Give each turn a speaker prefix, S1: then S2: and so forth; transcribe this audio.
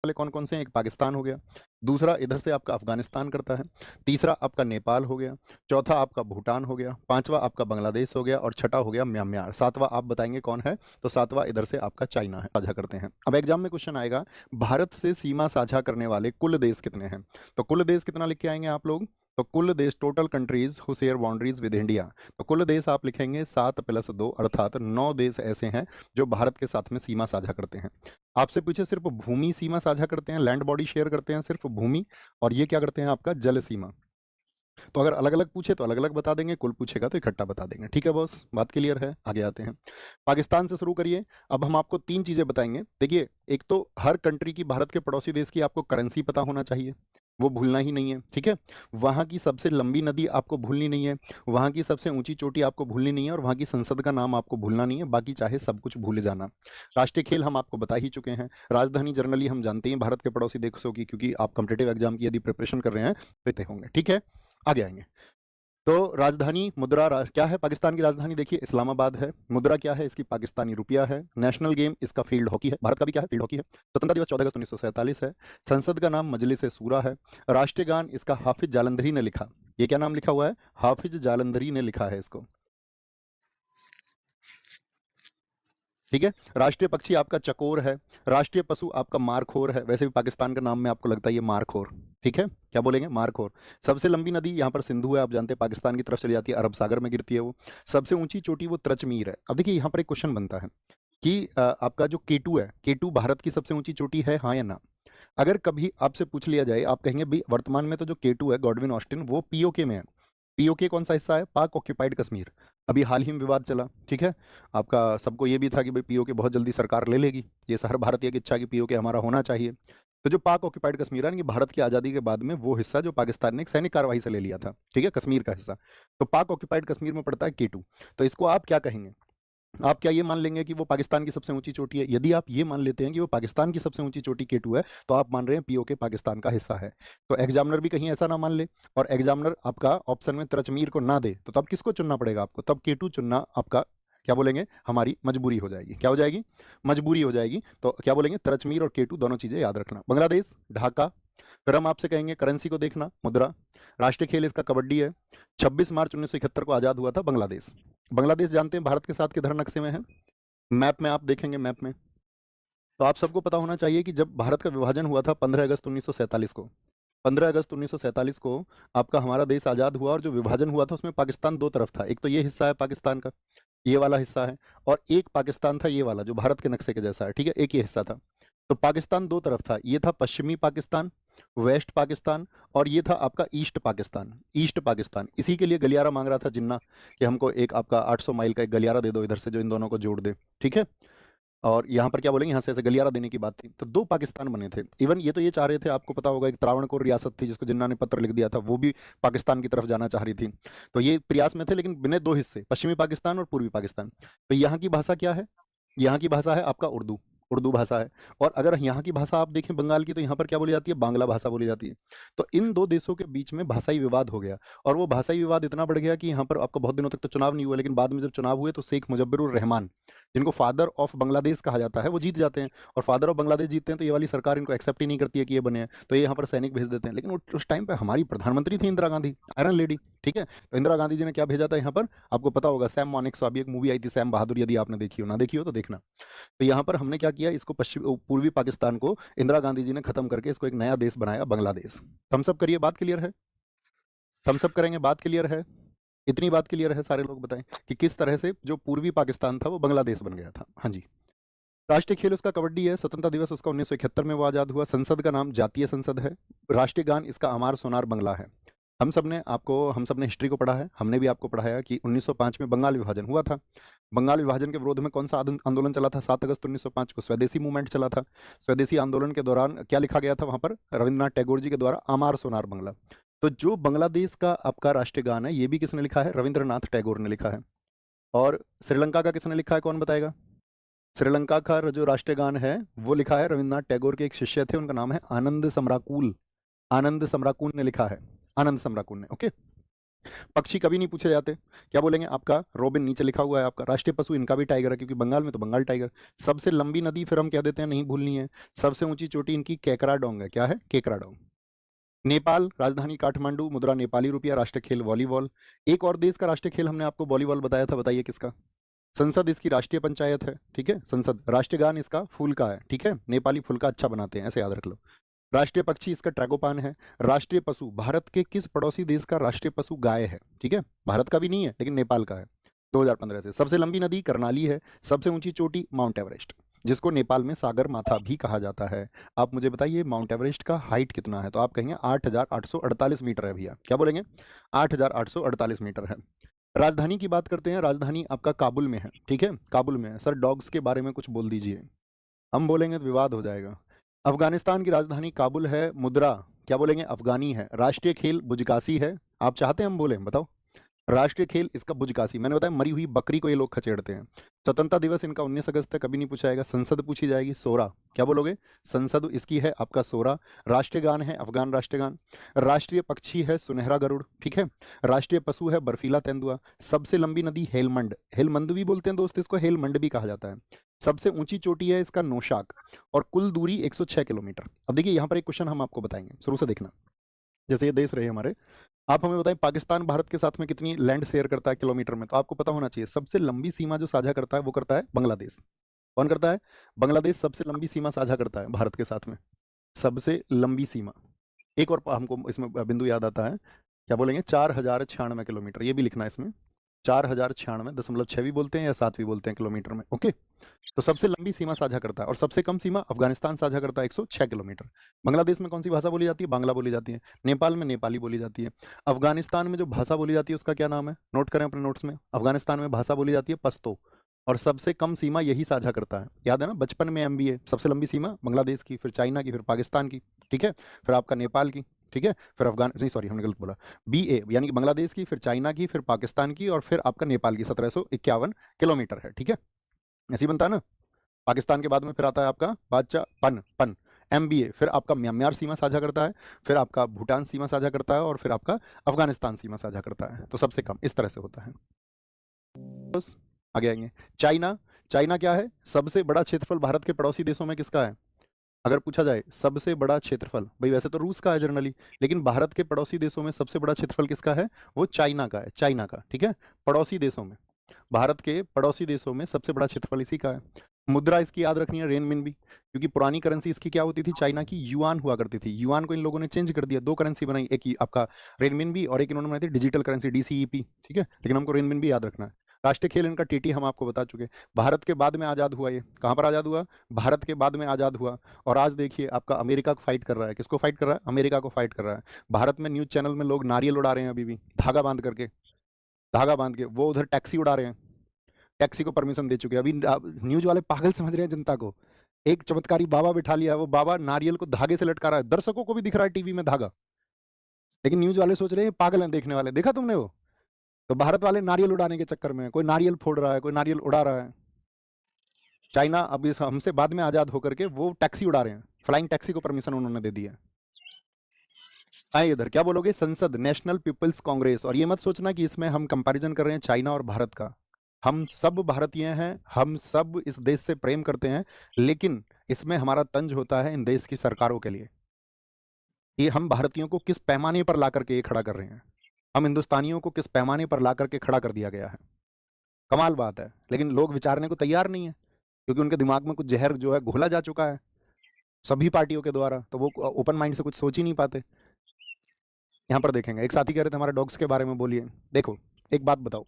S1: वाले कौन कौन से हैं? एक पाकिस्तान हो गया, दूसरा इधर से आपका अफगानिस्तान करता है, तीसरा आपका नेपाल हो गया, चौथा आपका भूटान हो गया, पांचवा आपका बांग्लादेश हो गया और छठा हो गया म्यांमार। सातवां आप बताएंगे कौन है? तो सातवां इधर से आपका चाइना है, साझा करते हैं। अब एग्जाम में क्वेश्चन आएगा, भारत से सीमा साझा करने वाले कुल देश कितने हैं? तो कुल देश कितना लिख के आएंगे आप लोग? तो कुल देश, total countries who share boundaries with India, तो कुल देश आप लिखेंगे 7+2 अर्थात 9 देश ऐसे हैं जो भारत के साथ में सीमा साझा करते हैं। आपसे पूछे सिर्फ भूमि सीमा साझा करते हैं, लैंड बॉडी शेयर करते हैं सिर्फ भूमि, और ये क्या करते हैं आपका जल सीमा। तो अगर अलग अलग पूछे तो अलग अलग बता देंगे, कुल पूछेगा तो इकट्ठा बता देंगे। ठीक है बॉस, बात क्लियर है? आगे आते हैं, पाकिस्तान से शुरू करिए। अब हम आपको 3 चीजें बताएंगे। देखिए, एक तो हर कंट्री की, भारत के पड़ोसी देश की आपको करेंसी पता होना चाहिए, वो भूलना ही नहीं है। ठीक है, वहां की सबसे लंबी नदी आपको भूलनी नहीं है, वहां की सबसे ऊंची चोटी आपको भूलनी नहीं है, और वहां की संसद का नाम आपको भूलना नहीं है। बाकी चाहे सब कुछ भूल जाना। राष्ट्रीय खेल हम आपको बता ही चुके हैं। राजधानी जनरली हम जानते हैं भारत के पड़ोसी देशों की, क्योंकि आप कॉम्पिटेटिव एग्जाम की यदि प्रिपरेशन कर रहे हैं तो तय होंगे। ठीक है, आगे आएंगे। तो राजधानी, मुद्रा, क्या है पाकिस्तान की राजधानी? देखिए इस्लामाबाद है। मुद्रा क्या है इसकी? पाकिस्तानी रुपया है। नेशनल गेम इसका फील्ड हॉकी है, भारत का भी क्या है? फील्ड हॉकी है। स्वतंत्रता दिवस 14 अगस्त 1947 है। संसद का नाम मजलिस सूरा है। राष्ट्रीय गान इसका हाफिज जालंधरी ने लिखा। ये क्या नाम लिखा हुआ है? हाफिज जालंधरी ने लिखा है इसको। ठीक है, राष्ट्रीय पक्षी आपका चकोर है। राष्ट्रीय पशु आपका मारखोर है। वैसे भी पाकिस्तान का नाम में आपको लगता है ये मारखोर। ठीक है, क्या बोलेंगे? मारखोर। सबसे लंबी नदी यहाँ पर सिंधु है, आप जानते हैं पाकिस्तान की तरफ चली जाती है, अरब सागर में गिरती है वो। सबसे ऊंची चोटी वो त्रचमीर है। अब देखिए यहाँ पर एक क्वेश्चन बनता है कि आपका जो केटू है, केटू भारत की सबसे ऊंची चोटी है, हाँ या ना? अगर कभी आपसे पूछ लिया जाए, आप कहेंगे भाई वर्तमान में तो जो केटू है, गॉडविन ऑस्टिन, वो पीओके में है। पीओके कौन सा हिस्सा है? पाक ऑक्यूपाइड कश्मीर। अभी हाल ही में विवाद चला। ठीक है, आपका सबको ये भी था कि भाई पीओके बहुत जल्दी सरकार ले लेगी, ये हर भारतीय की इच्छा कि पीओके हमारा होना चाहिए। तो जो पाक ऑक्यूपाइड कश्मीर है, कि भारत की आज़ादी के बाद में वो हिस्सा जो पाकिस्तान ने एक सैनिक कार्रवाई से ले लिया था, ठीक है, कश्मीर का हिस्सा, तो पाक ऑक्यूपाइड कश्मीर में पड़ता है केटू। तो इसको आप क्या कहेंगे? आप क्या ये मान लेंगे कि वो पाकिस्तान की सबसे ऊंची चोटी है? यदि आप ये मान लेते हैं कि वो पाकिस्तान की सबसे ऊंची चोटी केटू है, तो आप मान रहे हैं पीओके पाकिस्तान का हिस्सा है। तो एग्जामिनर भी कहीं ऐसा ना मान ले, और एग्जामिनर आपका ऑप्शन में त्रचमीर को ना दे, तो तब किसको चुनना पड़ेगा आपको? तब केटू चुनना आपका, क्या बोलेंगे, हमारी मजबूरी हो जाएगी। क्या हो जाएगी? मजबूरी हो जाएगी। तो क्या बोलेंगे? त्रचमीर और केटू दोनों चीजें याद रखना। बांग्लादेश, ढाका। फिर हम आपसे कहेंगे करेंसी को देखना, मुद्रा। राष्ट्रीय खेल इसका कबड्डी है। 26 मार्च 1971 को आजाद हुआ था बांग्लादेश। बांग्लादेश जानते हैं भारत के साथ किधर नक्शे में है? मैप में आप देखेंगे, मैप में तो आप सबको पता होना चाहिए कि जब भारत का विभाजन हुआ था 15 अगस्त 1947 को, 15 अगस्त 1947 को आपका हमारा देश आज़ाद हुआ, और जो विभाजन हुआ था उसमें पाकिस्तान दो तरफ था। एक तो ये हिस्सा है पाकिस्तान का, ये वाला हिस्सा है, और एक पाकिस्तान था ये वाला जो भारत के नक्शे के जैसा है। ठीक है, एक ये हिस्सा था। तो पाकिस्तान दो तरफ था, ये था पश्चिमी पाकिस्तान, वेस्ट पाकिस्तान, और ये था आपका ईस्ट पाकिस्तान। ईस्ट पाकिस्तान, इसी के लिए गलियारा मांग रहा था जिन्ना कि हमको एक आपका 800 माइल का एक गलियारा दे दो इधर से, जो इन दोनों को जोड़ दे। ठीक है, और यहाँ पर क्या बोलेंगे, यहाँ से ऐसे गलियारा देने की बात थी। तो दो पाकिस्तान बने थे। इवन ये तो ये चाह रहे थे, आपको पता होगा, एक त्रावणकोर रियासत थी जिसको जिन्ना ने पत्र लिख दिया था, वो भी पाकिस्तान की तरफ जाना चाह रही थी। तो ये प्रयास में थे, लेकिन बने दो हिस्से, पश्चिमी पाकिस्तान और पूर्वी पाकिस्तान। तो यहाँ की भाषा क्या है? यहाँ की भाषा है आपका उर्दू, उर्दू भाषा है। और अगर यहाँ की भाषा आप देखें बंगाल की, तो यहाँ पर क्या बोली जाती है? बांग्ला भाषा बोली जाती है। तो इन दो देशों के बीच में भाषाई विवाद हो गया, और वो भाषाई विवाद इतना बढ़ गया कि यहाँ पर आपको बहुत दिनों तक तो चुनाव नहीं हुआ, लेकिन बाद में जब चुनाव हुए तो शेख मुजब्बिरुर रहमान, जिनको फादर ऑफ बांग्लादेश कहा जाता है, वो जीत जाते हैं। और फादर ऑफ बांग्लादेश जीतते हैं तो ये वाली सरकार इनको एक्सेप्ट ही नहीं करती है कि ये बने हैं, तो ये यहाँ पर सैनिक भेज देते हैं। लेकिन उस टाइम पे हमारी प्रधानमंत्री थी इंदिरा गांधी, आयरन लेडी। ठीक है, तो इंदिरा गांधी जी ने क्या भेजा था यहाँ पर? आपको पता होगा, सैम मॉनिक्स, अभी एक मूवी आई थी सैम बहादुर, यदि आपने देखी हो, ना देखी हो तो देखना। तो यहाँ पर हमने क्या किया, इसको पश्चिम पूर्वी पाकिस्तान को इंदिरा गांधी जी ने खत्म करके इसको एक नया देश बनाया, बांग्लादेश। थम्स अप करिए, बात क्लियर है? थम्स अप करेंगे, बात क्लियर है? इतनी बात क्लियर है? सारे लोग बताएं कि किस तरह से जो पूर्वी पाकिस्तान था वो बांग्लादेश बन गया था। हाँ जी। राष्ट्रीय खेल उसका कबड्डी है। स्वतंत्रता दिवस उसका 1971 में वो आजाद हुआ। संसद का नाम जातीय संसद है। राष्ट्रीय गान इसका अमार सोनार बंगला है। हम सब ने हिस्ट्री को पढ़ा है, हमने भी आपको पढ़ाया कि 1905 में बंगाल विभाजन हुआ था। बंगाल विभाजन के विरोध में कौन सा आंदोलन चला था? 7 अगस्त 1905 को स्वदेशी मूवमेंट चला था। स्वदेशी आंदोलन के दौरान क्या लिखा गया था वहां पर? रविंद्रनाथ टैगोर जी के द्वारा आमार सोनार बंगला। तो जो बांग्लादेश का आपका राष्ट्रीय गान है, ये भी किसने लिखा है? रविंद्रनाथ टैगोर ने लिखा है। और श्रीलंका का किसने लिखा है, कौन बताएगा? श्रीलंका का जो राष्ट्रीय गान है वो लिखा है रविंद्रनाथ टैगोर के एक शिष्य थे, उनका नाम है आनंद समराकुल। आनंद समराकुल ने लिखा है, आनंद समराकुल ने। ओके, पक्षी कभी नहीं पूछे जाते, क्या बोलेंगे? आपका रोबिन, नीचे लिखा हुआ है आपका। राष्ट्रीय पशु इनका भी टाइगर है, क्योंकि बंगाल में तो बंगाल टाइगर। सबसे लंबी नदी फिर हम कह देते हैं, नहीं भूलनी है। सबसे ऊंची चोटी इनकी केकराडोंग है। क्या है? केकराडोंग। नेपाल, राजधानी काठमांडू, मुद्रा नेपाली रुपया, राष्ट्रीय खेल वॉलीबॉल। एक और देश का राष्ट्रीय खेल हमने आपको वॉलीबॉल बताया था, बताइए किसका? संसद इसकी राष्ट्रीय पंचायत है, ठीक है, संसद। राष्ट्रीय गान इसका फूल का है, ठीक है, नेपाली फूल का अच्छा बनाते हैं, ऐसे याद रख लो। राष्ट्रीय पक्षी इसका ट्रैगोपान है। राष्ट्रीय पशु भारत के किस पड़ोसी देश का राष्ट्रीय पशु गाय है? ठीक है, भारत का भी नहीं है लेकिन नेपाल का है, 2015 से। सबसे लंबी नदी करनाली है। सबसे ऊंची चोटी माउंट एवरेस्ट, जिसको नेपाल में सागर माथा भी कहा जाता है। आप मुझे बताइए माउंट एवरेस्ट का हाइट कितना है? तो आप कहेंगे 8,848 मीटर है भैया। क्या बोलेंगे? 8,848 मीटर है। राजधानी की बात करते हैं। राजधानी आपका काबुल में है, ठीक है, काबुल में है। सर डॉग्स के बारे में कुछ बोल दीजिए, हम बोलेंगे तो विवाद हो जाएगा। अफगानिस्तान की राजधानी काबुल है। मुद्रा क्या बोलेंगे? अफगानी है। राष्ट्रीय खेल बुजकासी है। आप चाहते हैं हम बोलें? बताओ। राष्ट्रीय खेल इसका बुजकासी। मैंने बताया मरी हुई बकरी को ये लोग खचेड़ते हैं। स्वतंत्रता दिवस इनका 19 अगस्त है, कभी नहीं पूछा जाएगा। संसद पूछी जाएगी। सोरा, क्या बोलोगे? संसद इसकी है आपका सोरा। राष्ट्रीय गान है अफगान राष्ट्रीय गान। राष्ट्रीय पक्षी है सुनहरा गरुड़, ठीक है। राष्ट्रीय पशु है बर्फीला तेंदुआ। सबसे लंबी नदी हेलमंड, हेलमंद भी बोलते हैं दोस्त इसको, हेलमंड भी कहा जाता है। सबसे ऊंची चोटी है इसका नौशाक, और कुल दूरी 106 किलोमीटर। अब देखिए यहाँ पर एक क्वेश्चन हम आपको बताएंगे, शुरू से देखना। जैसे ये देश रहे हमारे, आप हमें बताएं पाकिस्तान भारत के साथ में कितनी लैंड शेयर करता है किलोमीटर में? तो आपको पता होना चाहिए सबसे लंबी सीमा जो साझा करता है वो करता है बांग्लादेश। कौन करता है? बांग्लादेश सबसे लंबी सीमा साझा करता है भारत के साथ में, सबसे लंबी सीमा। एक और हमको इसमें बिंदु याद आता है, क्या बोलेंगे? 4,096 किलोमीटर, ये भी लिखना है इसमें। 4,096.6 भी बोलते हैं या 7 भी बोलते हैं किलोमीटर में, ओके। तो सबसे लंबी सीमा साझा करता है, और सबसे कम सीमा अफगानिस्तान साझा करता है 106 किलोमीटर। बांग्लादेश में कौन सी भाषा बोली जाती है? बांग्ला बोली जाती है। नेपाल में नेपाली बोली जाती है। अफगानिस्तान में जो भाषा बोली जाती है उसका क्या नाम है? नोट करें अपने नोट्स में। अफगानिस्तान में भाषा बोली जाती है पश्तो, और सबसे कम सीमा यही साझा करता है। याद है ना बचपन में MBA, सबसे लंबी सीमा बांग्लादेश की, फिर चाइना की, फिर पाकिस्तान की, ठीक है, फिर आपका नेपाल की, ठीक है, फिर अफगान, नहीं सॉरी हमने गलत बोला, BA यानी कि बांग्लादेश की, फिर चाइना की, फिर पाकिस्तान की, और फिर आपका नेपाल की। 1751 किलोमीटर है, ठीक है, ऐसे ही बनता है ना। पाकिस्तान के बाद में फिर आता है आपका बादशाह पन पन MBA, फिर आपका म्यांमार सीमा साझा करता है, फिर आपका भूटान सीमा साझा करता है, और फिर आपका अफगानिस्तान सीमा साझा करता है। तो सबसे कम इस तरह से होता है। बस आगे आएंगे। चाइना, चाइना क्या है? सबसे बड़ा क्षेत्रफल भारत के पड़ोसी देशों में किसका है? अगर पूछा जाए सबसे बड़ा क्षेत्रफल, भाई वैसे तो रूस का है जनरली, लेकिन भारत के पड़ोसी देशों में सबसे बड़ा क्षेत्रफल किसका है? वो चाइना का है, चाइना का, ठीक है। पड़ोसी देशों में, भारत के पड़ोसी देशों में सबसे बड़ा क्षेत्रफल इसी का है। मुद्रा इसकी याद रखनी है रेनमिनबी, क्योंकि पुरानी करेंसी इसकी क्या होती थी? चाइना की युआन हुआ करती थी। युआन को इन लोगों ने चेंज कर दिया, दो करेंसी बनाई, एक आपका रेनमिनबी और एक इन्होंने बनाई थी डिजिटल करेंसी DCEP, ठीक है, लेकिन हमको रेनमिनबी याद रखना है। राष्ट्रीय खेल इनका TT हम आपको बता चुके। भारत के बाद में आज़ाद हुआ, ये कहाँ पर आज़ाद हुआ? भारत के बाद में आज़ाद हुआ। और आज देखिए आपका अमेरिका को फाइट कर रहा है। किसको फाइट कर रहा है? अमेरिका को फाइट कर रहा है। भारत में न्यूज़ चैनल में लोग नारियल उड़ा रहे हैं अभी भी, धागा बांध करके, धागा बांध के। वो उधर टैक्सी उड़ा रहे हैं, टैक्सी को परमिशन दे चुके हैं। अभी न्यूज वाले पागल समझ रहे हैं जनता को। एक चमत्कारी बाबा बिठा लिया, वो बाबा नारियल को धागे से लटका रहा है, दर्शकों को भी दिख रहा है टीवी में धागा, लेकिन न्यूज वाले सोच रहे हैं पागल हैं देखने वाले। देखा तुमने वो? तो भारत वाले नारियल उड़ाने के चक्कर में, कोई नारियल फोड़ रहा है, कोई नारियल उड़ा रहा है। चाइना अब इस हमसे बाद में आजाद होकर के वो टैक्सी उड़ा रहे हैं, फ्लाइंग टैक्सी को परमिशन उन्होंने दे दी है। आए इधर, क्या बोलोगे? संसद, नेशनल पीपल्स कांग्रेस। और ये मत सोचना कि इसमें हम कंपैरिजन कर रहे हैं चाइना और भारत का। हम सब भारतीय हैं, हम सब इस देश से प्रेम करते हैं, लेकिन इसमें हमारा तंज होता है इन देश की सरकारों के लिए। ये हम भारतीयों को किस पैमाने पर ला करके ये खड़ा कर रहे हैं, हम हिंदुस्तानियों को किस पैमाने पर ला करके खड़ा कर दिया गया है। कमाल बात है, लेकिन लोग विचारने को तैयार नहीं है, क्योंकि उनके दिमाग में कुछ जहर जो है घोला जा चुका है सभी पार्टियों के द्वारा, तो वो ओपन माइंड से कुछ सोच ही नहीं पाते। यहाँ पर देखेंगे, एक साथी कह रहे थे हमारे डॉग्स के बारे में, बोलिए। देखो एक बात बताओ,